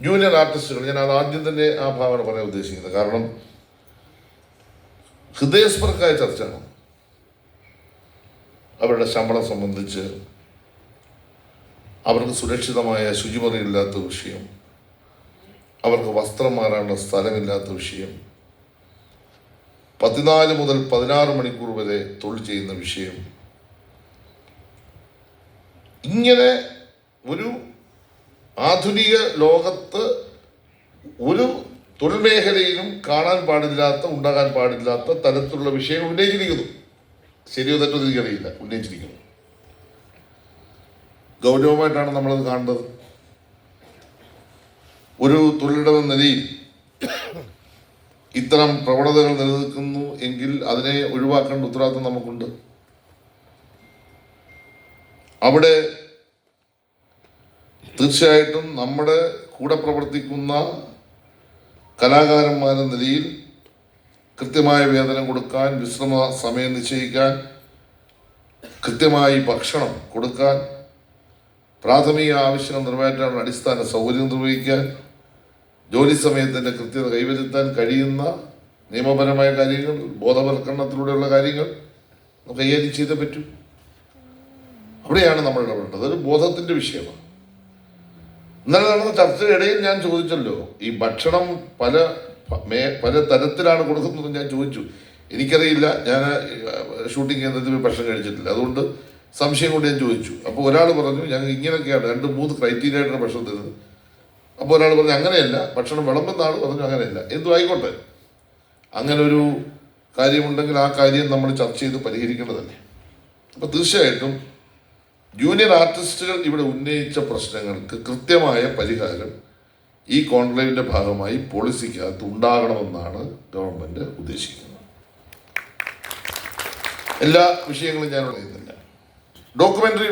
Junior ആർട്ടിസ്റ്റുകൾ, ഞാൻ അത് ആദ്യം തന്നെ ആ ഭാഗമാണ് പറയാൻ ഉദ്ദേശിക്കുന്നത്. കാരണം ഹൃദയസ്പർക്കായ ചർച്ചയാണ്. അവരുടെ ശമ്പളം സംബന്ധിച്ച്, അവർക്ക് സുരക്ഷിതമായ ശുചിമുറിയില്ലാത്ത വിഷയം, അവർക്ക് വസ്ത്രം മാറാനുള്ള സ്ഥലമില്ലാത്ത വിഷയം, 14 മുതൽ 16 മണിക്കൂർ വരെ തൊഴിൽ ചെയ്യുന്ന വിഷയം, ഇങ്ങനെ ഒരു ആധുനിക ലോകത്ത് ഒരു തൊഴിൽ മേഖലയിലും കാണാൻ പാടില്ലാത്ത, ഉണ്ടാകാൻ പാടില്ലാത്ത തരത്തിലുള്ള വിഷയങ്ങൾ ഉന്നയിച്ചിരിക്കുന്നു. ശരിയോ തെറ്റോ എനിക്കറിയില്ല, ഉന്നയിച്ചിരിക്കുന്നു. ഗൗരവമായിട്ടാണ് നമ്മളത് കാണേണ്ടത്. ഒരു തൊഴിലിടമെന്ന നിലയിൽ ഇത്തരം പ്രവണതകൾ നിലനിൽക്കുന്നു എങ്കിൽ അതിനെ ഒഴിവാക്കേണ്ട ഉത്തരവാദിത്വം നമുക്കുണ്ട്. അവിടെ തീർച്ചയായിട്ടും നമ്മുടെ കൂടെ പ്രവർത്തിക്കുന്ന കലാകാരന്മാരെന്ന നിലയിൽ കൃത്യമായ വേതനം കൊടുക്കാൻ, വിശ്രമ സമയം നിശ്ചയിക്കാൻ, കൃത്യമായി ഭക്ഷണം കൊടുക്കാൻ, പ്രാഥമിക ആവശ്യങ്ങൾ നിറവേറ്റാനുള്ള അടിസ്ഥാന സൗകര്യം നിർവഹിക്കാൻ, ജോലി സമയത്തിൻ്റെ കൃത്യത കൈവരുത്താൻ കഴിയുന്ന നിയമപരമായ കാര്യങ്ങൾ, ബോധവൽക്കരണത്തിലൂടെയുള്ള കാര്യങ്ങൾ നമുക്ക് കൈകാര്യം ചെയ്തേ പറ്റൂ. അവിടെയാണ് നമ്മൾ ഇടപെടേണ്ടത്. അതൊരു ബോധത്തിൻ്റെ വിഷയമാണ്. ഇന്നലെ നടന്ന ചർച്ചയിടയിൽ ഞാൻ ചോദിച്ചല്ലോ, ഈ ഭക്ഷണം പല തരത്തിലാണ് കൊടുക്കുന്നത് ഞാൻ ചോദിച്ചു. എനിക്കറിയില്ല, ഞാൻ ഷൂട്ടിംഗ് കേന്ദ്രത്തിൽ ഭക്ഷണം കഴിച്ചിട്ടില്ല, അതുകൊണ്ട് സംശയം കൊണ്ട് ഞാൻ ചോദിച്ചു. അപ്പോൾ ഒരാൾ പറഞ്ഞു ഞങ്ങൾ ഇങ്ങനെയൊക്കെയാണ് 2-3 ക്രൈറ്റീരിയ ആയിട്ടാണ് ഭക്ഷണം തരുന്നത്. അപ്പോൾ ഒരാൾ പറഞ്ഞു അങ്ങനെയല്ല, ഭക്ഷണം വിളമ്പുന്ന ആൾ പറഞ്ഞു അങ്ങനെയല്ല. എന്തും ആയിക്കോട്ടെ, അങ്ങനെ ഒരു കാര്യമുണ്ടെങ്കിൽ ആ കാര്യം നമ്മൾ ചർച്ച ചെയ്ത് പരിഹരിക്കേണ്ടതല്ലേ. അപ്പോൾ തീർച്ചയായിട്ടും ജൂനിയർ ആർട്ടിസ്റ്റുകൾ ഇവിടെ ഉന്നയിച്ച പ്രശ്നങ്ങൾക്ക് കൃത്യമായ പരിഹാരം ഈ കോൺക്ലേവിൻ്റെ ഭാഗമായി പോളിസിക്കകത്ത് ഉണ്ടാകണമെന്നാണ് ഗവൺമെൻറ് ഉദ്ദേശിക്കുന്നത്. എല്ലാ വിഷയങ്ങളും ഞാൻ പറയുന്നില്ല. ഡോക്യുമെൻ്ററി